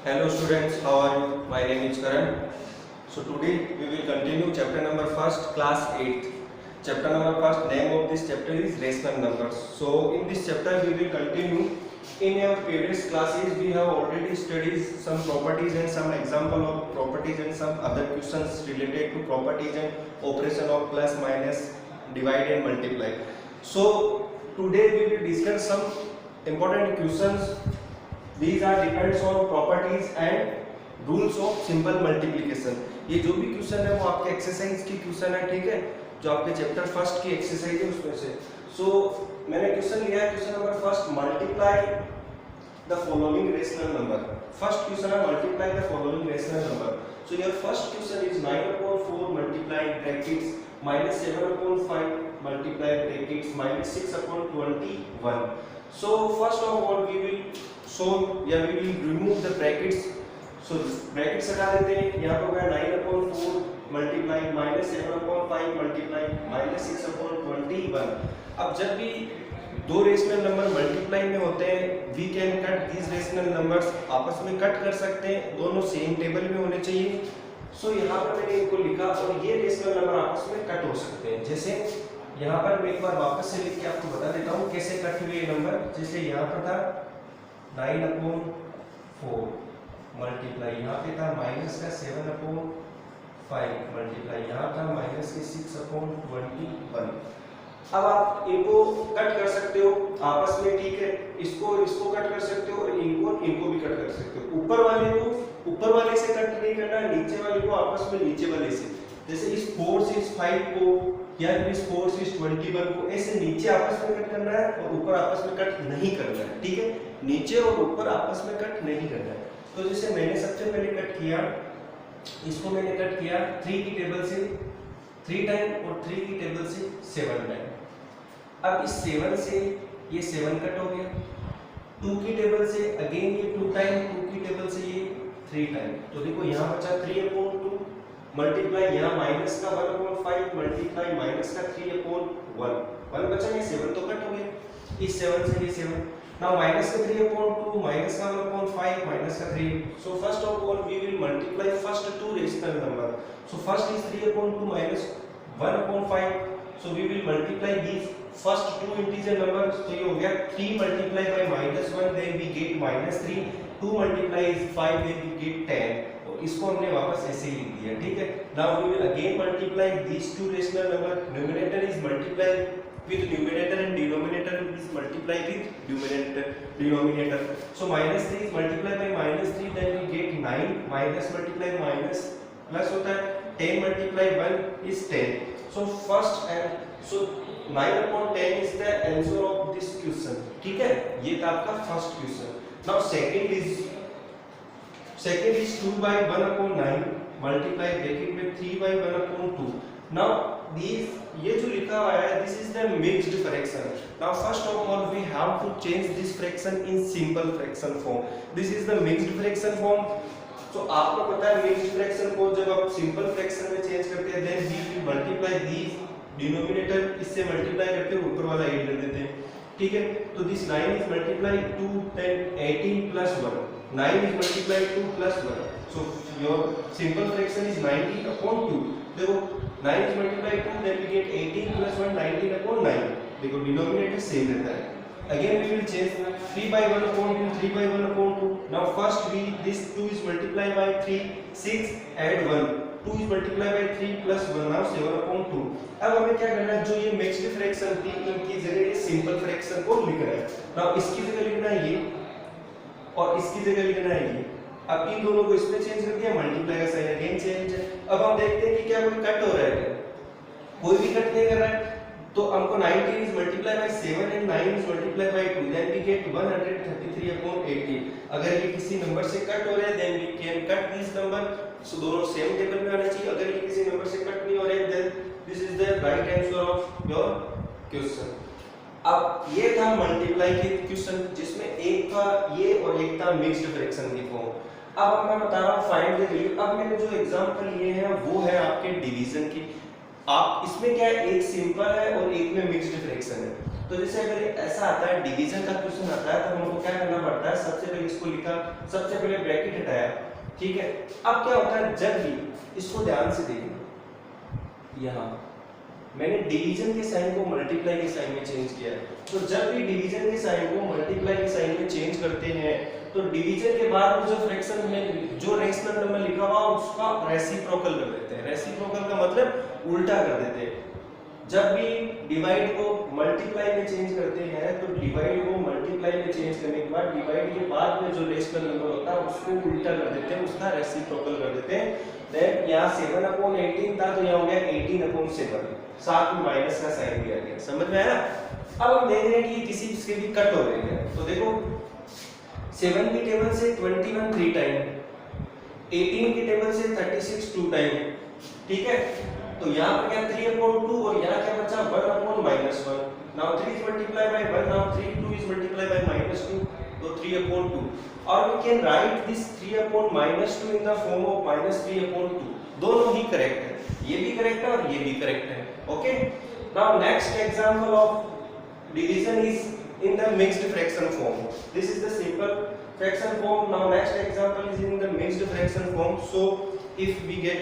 Hello students, how are you? My name is Karan. So today we will continue chapter number first, class 8th. Chapter number first, name of this chapter is rational numbers. So in this chapter we will continue. In our previous classes we have already studied some properties and some example of properties and some other questions related to properties and operation of plus, minus, divide and multiply. So today we will discuss some important questions. These are depends on properties and rules of simple multiplication. ये जो भी question है वो आपके exercise की question है, ठीक है, जो आपके चैप्टर फर्स्ट की एक्सरसाइज है उसमें से। मैंने क्वेश्चन लिया है, question number first, multiply the following rational number. First question है multiply the following rational number. So your first question is 9/4 multiply brackets -7/5 multiply brackets -6/21। So first of all we will remove the brackets. So brackets हटा देते हैं। यहाँ पर हो गया 9/4 multiply -7/5 multiply -6/21। अब जब भी दो रेशनल नंबर मल्टीप्लाई में होते हैं, we can cut these rational numbers, आपस में कट कर सकते हैं, दोनों सेम टेबल में होने चाहिए। सो यहाँ पर मैंने इनको लिखा और ये रेशनल नंबर आपस में कट हो सकते हैं। जैसे यहाँ पर मैं एक बार वापस से लिख के आपको बता देता हूँ कैसे कट हुए ये नंबर। जैसे यहाँ पर था 9/4 मल्टीप्लाई, यहाँ पे था माइनस का 7/5 मल्टीप्लाई, यहाँ था माइनस के 6/21। अब आप इनको कट कर सकते हो आपस में, ठीक है, इसको कट कर सकते हो और इनको भी कट कर सकते हो। ऊपर वाले को ऊपर वाले से कट नहीं करना, नीचे वाले को आपस में नीचे वाले से। जैसे इस 4 से इस 5 को या फिर इस 4 से इस 21 को ऐसे नीचे आपस में कट करना है और ऊपर आपस में कट नहीं करना है, ठीक है, नीचे और ऊपर आपस में कट नहीं करना है। तो जैसे मैंने सबसे पहले कट किया, इसको मैंने कट किया 3 की टेबल से 3 टाइम और 3 की टेबल से 7 टाइम। अब इस 7 से ये 7 कट हो गया, 2 की टेबल से अगेन ये 2 टाइम, 2 की टेबल से ये 3 टाइम। तो देखो यहाँ बचा 3/2 मल्टीप्लाई, यहाँ माइनस का 1/5 मल्टीप्लाई माइनस का 3/1 1 बचा, ये 7 तो कट हो गया, इस 7 से ये 7। नाउ माइनस का 3/2 माइनस का 1/5 माइनस का 3। So first of all we will multiply first two rational number. So first is 3/2 minus 1/5। So we will multiply these first two integer numbers. तो ये हो गया 3 multiply by -1 then we get -3, 2 multiply is 5 then we get 10। इसको हमने वापस ऐसे ही लिख दिया, ठीक है। Now we will again multiply these two rational number. Numerator is multiply with numerator and denominator is multiply with denominator. So -3 is multiply by -3 then we get 9 minus multiply minus plus होता है 10 multiply 1 is 10। So first and so 9/10 is the answer of this question, ठीक है। ये था आपका first question. Now second is 2/1/9 multiply bracket में 3/1/2। Now this ये जो लिखा हुआ है this is the mixed fraction. Now first of all we have to change this fraction in simple fraction form. This is the mixed fraction form. तो आपको पता है मिक्स्ड फ्रैक्शन को जब आप सिंपल फ्रैक्शन में चेंज करते हैं then we will multiply these denominator, इससे मल्टीप्लाई करते हैं ऊपर वाला 8 कर देते हैं, ठीक है। तो this 9 is multiply 2 10 18 plus 1, 9 is multiplied 2 plus 1. So your simple fraction is 90/2. देखो 9 is multiplied 2 then we get 18 plus 1 19/9। देखो डिनोमिनेटर सेम रहता है। Again we will change 3/1/2 3/1/2। Now first this 2 is multiplied by 3 6 add 1 2 is multiplied by 3 plus 1 now 7/2। अब हमें क्या करना है, जो ये मिक्स्ड फ्रैक्शन थी इनकी जगह ये सिंपल फ्रैक्शन को लिखना है। Now इसकी जगह लिखना है ये और इसकी जगह लिखना है ये। अब इन दोनों को इसमें चेंज कर दिया, मल्टीप्लाई का साइन अगेन चेंज है। अब हम देखते हैं कि क्या कोई कट हो रहा है क्या, कोई भी कट नहीं कर रहा है। तो हमको 90 is multiply by 7 and 9 is multiply by 2 then we get 133/80। अगर ये किसी नंबर से कट हो रहे हैं then we can cut this number. So दोनों सेम टेबल में आने चाहिए। अगर ये किसी नंबर से कट नहीं हो रहे then this is the right answer of your question. अब ये था मल्टीप्लाई के क्वेश्चन जिसमें एक था ये और एक था मिक्स्ड फ्रैक्शन की फॉर्म। अब मैं बता रहा हूँ फाइंड द वैल्यू। अब मैंने जो एग्जांपल लिए हैं वो है आपके डिवीजन की। आप इसमें क्या है, एक सिंपल है और एक में मिक्स्ड फ्रैक्शन है। तो जैसे अगर ऐसा आता है डिवीजन का क्वेश्चन आता है तो हमको क्या करना पड़ता है, सबसे पहले इसको लिखा, सबसे पहले ब्रैकेट हटाया, ठीक है। अब क्या होता है, जब भी इसको ध्यान से देखना, यहाँ मैंने डिवीजन के साइन को मल्टीप्लाई के साइन में चेंज किया है। तो जब भी डिवीजन के साइन को मल्टीप्लाई के साइन में चेंज करते हैं तो डिवीजन के बाद में जो फ्रैक्शन में जो रेशनल नंबर लिखा हुआ उसका रेसिप्रोकल कर देते हैं। रेसिप्रोकल का मतलब उल्टा कर देते हैं। जब भी डिवाइड को मल्टीप्लाई में चेंज करते हैं तो डिवाइड को मल्टीप्लाई में चेंज करने के बाद डिवाइड के बाद में जो रेशनल नंबर होता है उसको उल्टा कर देते हैं, उसका रेसिप्रोकल कर देते हैं। देन यहाँ 7/18 था तो यहाँ हो गया 18/7, साथ में माइनस का साइन दिया गया। समझ में आया? अब हम देख रहे हैं कि किसी इसके भी कट हो रहे हैं। तो देखो 7 की टेबल से 21 3 टाइम, 18 की टेबल से 36 2 टाइम, ठीक है। तो यहाँ पर क्या 3/2 और यहाँ क्या बचा 1/-1। Now 3 is multiplied by 1, now 2 is multiplied by -2, तो 3/2। और we can write this 3/-2 in the form of -3/2। दोनों ही करेक्ट है, ये भी करेक्ट है और ये भी करेक्ट है। Okay, now next example of division is in the mixed fraction form. This is the simple fraction form. Now next example is in the mixed fraction form. So if we get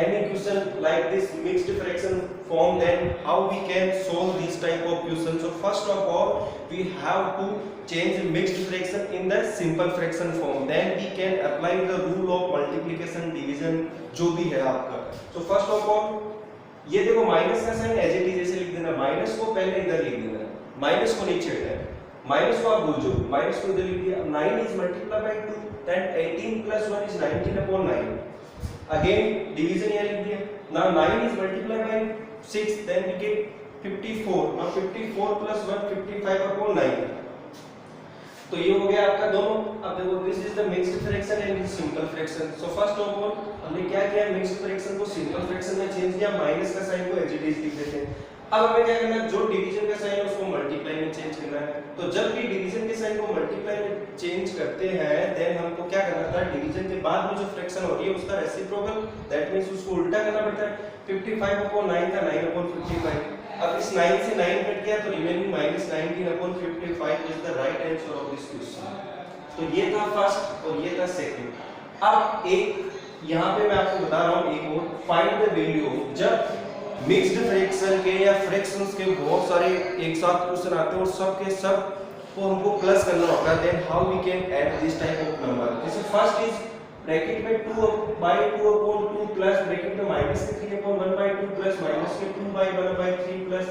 any question like this mixed fraction form, then how we can solve this type of question? So first of all we have to change mixed fraction in the simple fraction form. Then we can apply the rule of multiplication division जो भी है आपका। So first of all ये देखो minus का sign as it is ऐसे लिख देना, माइनस को पहले इधर लिख देना, माइनस को नीचे हटाना है, माइनस को आप भूल जाओ, माइनस को इधर लिख दिया। 9 is multiplied by 2, then 18 plus 1 is 19/9। Again division यहाँ लिख दिया। Now 9 is multiplied by 6, then we get 54। Now 54 plus 1 55/9। तो ये हो गया आपका दोनों। अब देखो this is the mixed fraction and this simple fraction. So first of all हमने क्या किया, मिक्स्ड फ्रैक्शन को सिंपल फ्रैक्शन में चेंज किया, माइनस का साइन को एज इट इज लिख देते हैं। अब हमें क्या करना है, जो डिवीजन का साइन है उसको मल्टीप्लाई में चेंज करना है। तो जब भी डिवीजन के साइन को मल्टीप्लाई में चेंज करते हैं देन हमको क्या करना था, डिवीजन के बाद में जो फ्रैक्शन हो रही है उसका रेसिप्रोकल, दैट मींस उसको उल्टा करना पड़ता है। 55/9 था 9/55। अब इस 9 से 9 कट गया तो remaining -19/55 is the right answer of this question. तो ये था फर्स्ट और ये था सेकंड। अब एक यहाँ पे मैं आपको बता रहा हूँ एक और, फाइंड द वैल्यू। जब मिक्स्ड फ्रैक्शन के या फ्रैक्शंस के बहुत सारे एक साथ क्वेश्चन आते हैं और सब के सब को हमको प्लस करना होता है, then how we can add this type of number. जैसे फर्स्ट इज ब्रैकेट में 2/2 प्लस ब्रैकेट में माइनस के 3/1/2 प्लस माइनस के 2/1/3 प्लस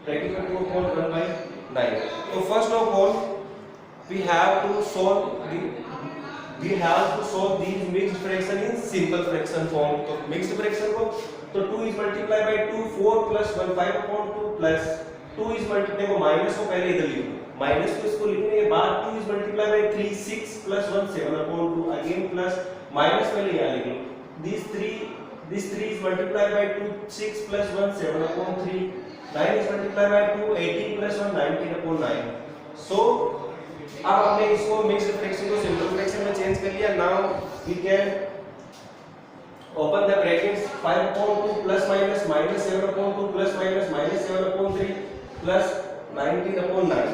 ब्रैकेट में 2/1/9। तो first of all we have to solve these mixed fraction in simple fraction form। तो mixed fraction को तो 2 is multiplied by 2, 4 plus 1 5/2 plus 2 is multiplied को माइनस को पहले इधर लिखो, माइनस को इसको लिखने के बाद 2 is multiplied by 3, 6 plus 1 7/2 again plus minus पहले यहाँ लिख लो। this 3 is multiplied by 2, 6 plus 1 7/3, 9 is multiplied by 2, 18 plus 1 19/9। so अब हमने इसको मिक्स्ड फ्रैक्शन को सिंपल फ्रैक्शन में चेंज कर लिया। Now we can open the brackets 5/2 plus minus -7/2 plus minus -7/3 plus 19/9।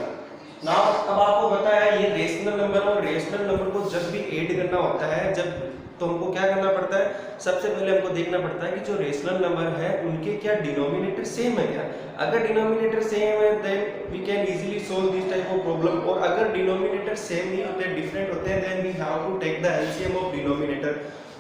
Now अब आपको पता है ये रेशनल नंबर और रेशनल नंबर को जब भी ऐड करना होता है जब तो हमको क्या करना पड़ता है, सबसे पहले हमको देखना पड़ता है कि जो रेशनल नंबर है उनके क्या डिनोमिनेटर सेम है क्या। अगर डिनोमिनेटर सेम है then we can easily solve this type of problem, और अगर डिनोमिनेटर सेम नहीं होते डिफरेंट होते हैं then we have to take the LCM of denominator.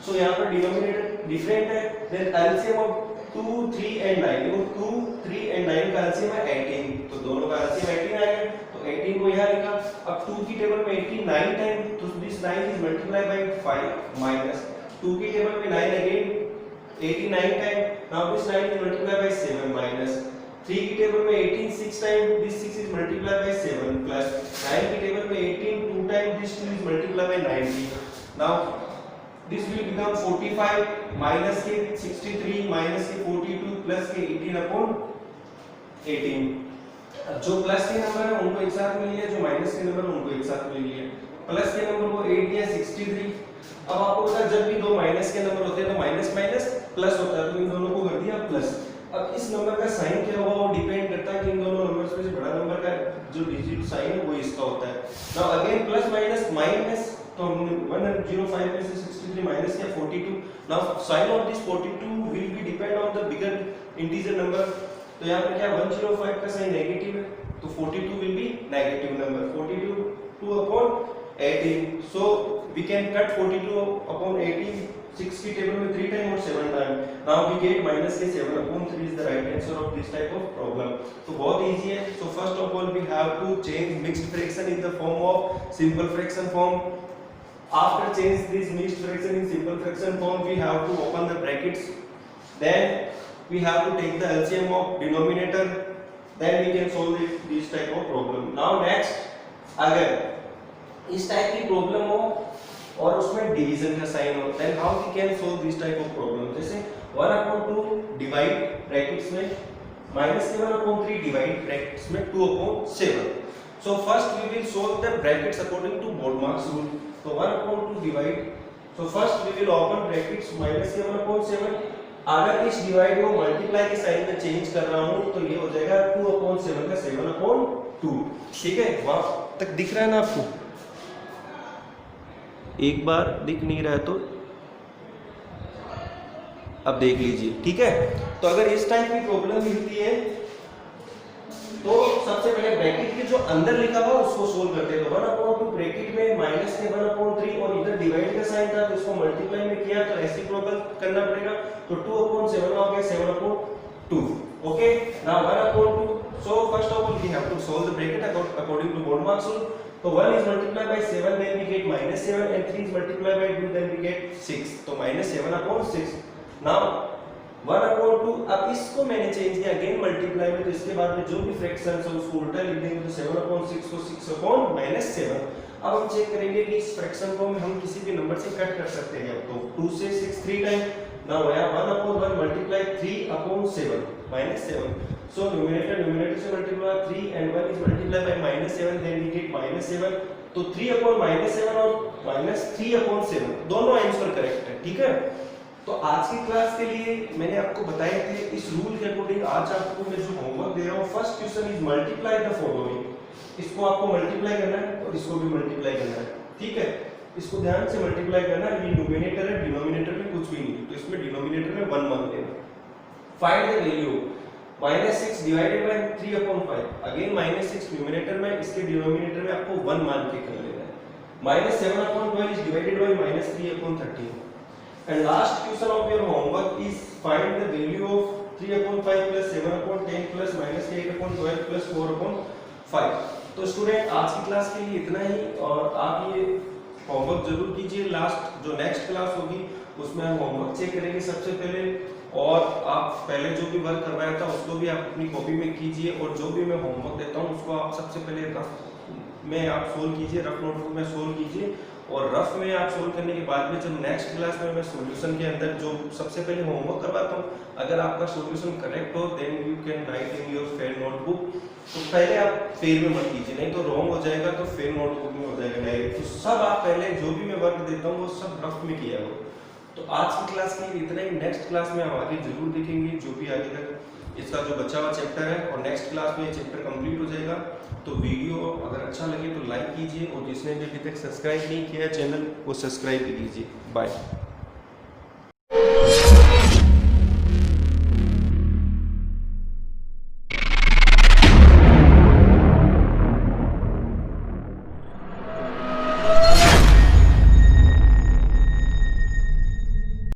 So यहाँ पर डिनोमिनेटर डिफरेंट है देन एलसीएम ऑफ 2, 3 एंड 9। देखो 2, 3 एंड 9 का एलसीएम है 18, तो दोनों का एलसीएम 18 आएगा। तो 18 को यहाँ लिखा। अब 2 की टेबल में 18 9 टाइम, तो this 9 is multiplied by 5 minus 2 की टेबल में 9 again 89 time, now this 9 is multiplied by 7 minus 3 की टेबल में 18 6 time, this 6 is multiplied by 7 plus 9 की टेबल में 18 2 time, this 2 is multiplied by 90। Now this will become 45 minus के 63 minus के 42 plus के 18/18। अब जो प्लस के नंबर है उनको एक साथ मिल लिया, जो माइनस के नंबर है उनको एक साथ मिल लिया। प्लस के नंबर को 8 या 63। अब आपको पता है जब भी दो माइनस के नंबर होते हैं तो माइनस माइनस प्लस होता है, तो इन दोनों को कर दिया प्लस। अब इस नंबर का साइन क्या होगा वो डिपेंड करता है कि इन दोनों नंबर्स में से बड़ा नंबर का जो डिजिट साइन है वो इसका होता है। Now again plus minus minus, तो हमने 105 में से 63 माइनस किया 42। Now sine of this 42 will be depend on the bigger integer number. तो यहाँ पे क्या 105 का साइन नेगेटिव है, तो 42 will be negative number. 42 2 upon 18, so we can cut 42 upon 18 6 की टेबल में 3 टाइम और 7 time. Now we get minus के 7 upon 3 is the right answer of this type of problem. तो बहुत इजी है। So first of all we have to change mixed fraction in the form of simple fraction form. After change this mixed fraction in simple fraction form we have to open the brackets, then we have to take the LCM of denominator, then we can solve this type of problem. Now next, अगर इस type की problem हो और उसमें division का sign हो, then how we can solve this type of problem? जैसे 1/2 divide brackets में -7/3 डिवाइड ब्रैकेट्स में 2/7। So first we will solve the brackets according to Bodmark's rule. So 1/2 divide, so first we will open brackets -7/7। अगर इस divide को multiply के sign में change कर रहा हूं तो ये हो जाएगा 2/7 का 7/2। ठीक है, वहां तक दिख रहा है ना आपको? एक बार दिख नहीं रहा है तो अब देख लीजिए। ठीक है, तो अगर इस टाइप की प्रॉब्लम मिलती है तो सबसे पहले ब्रैकेट के जो अंदर लिखा हुआ उसको सोल्व करते हैं। तो 1/2 ब्रैकेट में माइनस के 1/3 और इधर डिवाइड का साइन था तो इसको मल्टीप्लाई में किया तो रेसिप्रोकल करना पड़ेगा, तो 2/7 हो गया 7/2। Okay, now 1/2, so first of all we have to solve the bracket according to Bodmark's rule। तो 1 is multiplied by 7 then we get -7 and 3 is multiplied by 2 then we get 6, तो -7/6। now 1/2, अब इसको मैंने चेंज किया again multiply में, तो इसके बाद में जो भी फ्रैक्शंस है उसको उल्टा लिख देंगे, तो 7/6 को 6/-7। अब हम चेक करेंगे कि इस फ्रैक्शन को हम किसी भी नंबर से कट कर सकते हैं। तो 2 से 6 3 टाइम, नाउ आया 1/1 मल्टीप्लाई 3/7 -7। So numerator से multiply 3 and 1 is multiplied by -7 then we get -7। तो 3/-7 और -3/7 दोनों आंसर करेक्ट है। ठीक है, तो आज की क्लास के लिए मैंने आपको बताए थे इस रूल के अकॉर्डिंग आज आपको मैं जो होमवर्क दे रहा हूँ, first question is multiply the following. इसको आपको मल्टीप्लाई करना है और इसको भी मल्टीप्लाई करना है। ठीक है, इसको ध्यान से मल्टीप्लाई करना है। ये न्यूमरेटर है, डिनोमिनेटर में कुछ भी नहीं, तो इसमें डिनोमिनेटर में 1 मान लेना। Find the value -6 divided by 3/5, again -6 numerator में, इसके डिनोमिनेटर में आपको 1 मान के कर लेना है। -7/12 is divided by -3/13। And last question of your homework is find the value of 3/5 plus 7/10 plus -8/12 plus 4/5। तो स्टूडेंट आज की क्लास के लिए इतना ही, और आप ये होमवर्क जरूर कीजिए। लास्ट जो नेक्स्ट क्लास होगी उसमें हम होमवर्क चेक करेंगे सबसे पहले, और आप पहले जो भी वर्क करवाया था उसको भी आप अपनी कॉपी में कीजिए, और जो भी मैं होमवर्क देता हूँ उसको आप सबसे पहले रफ में आप सोल्व कीजिए, रफ नोटबुक में सोल्व कीजिए, और रफ में आप सोल्व करने के बाद में जब नेक्स्ट क्लास में मैं सॉल्यूशन के अंदर जो सबसे पहले होमवर्क करवाता हूँ, अगर आपका सॉल्यूशन करेक्ट हो then you can write in your fair notebook. तो पहले आप फेयर में मत कीजिए, नहीं तो रॉन्ग हो जाएगा, तो फेयर नोटबुक में हो जाएगा डायरेक्ट। तो सब आप पहले जो भी मैं वर्क देता हूँ वो सब रफ में किया हो। तो आज की क्लास के लिए इतना ही। नेक्स्ट क्लास में हम आगे जरूर देखेंगे जो भी आगे तक इसका जो बचा हुआ चैप्टर है, और नेक्स्ट क्लास में ये चैप्टर कंप्लीट हो जाएगा। तो वीडियो अगर अच्छा लगे तो लाइक कीजिए, और जिसने भी अभी तक सब्सक्राइब नहीं किया है चैनल वो सब्सक्राइब कीजिए। बाय।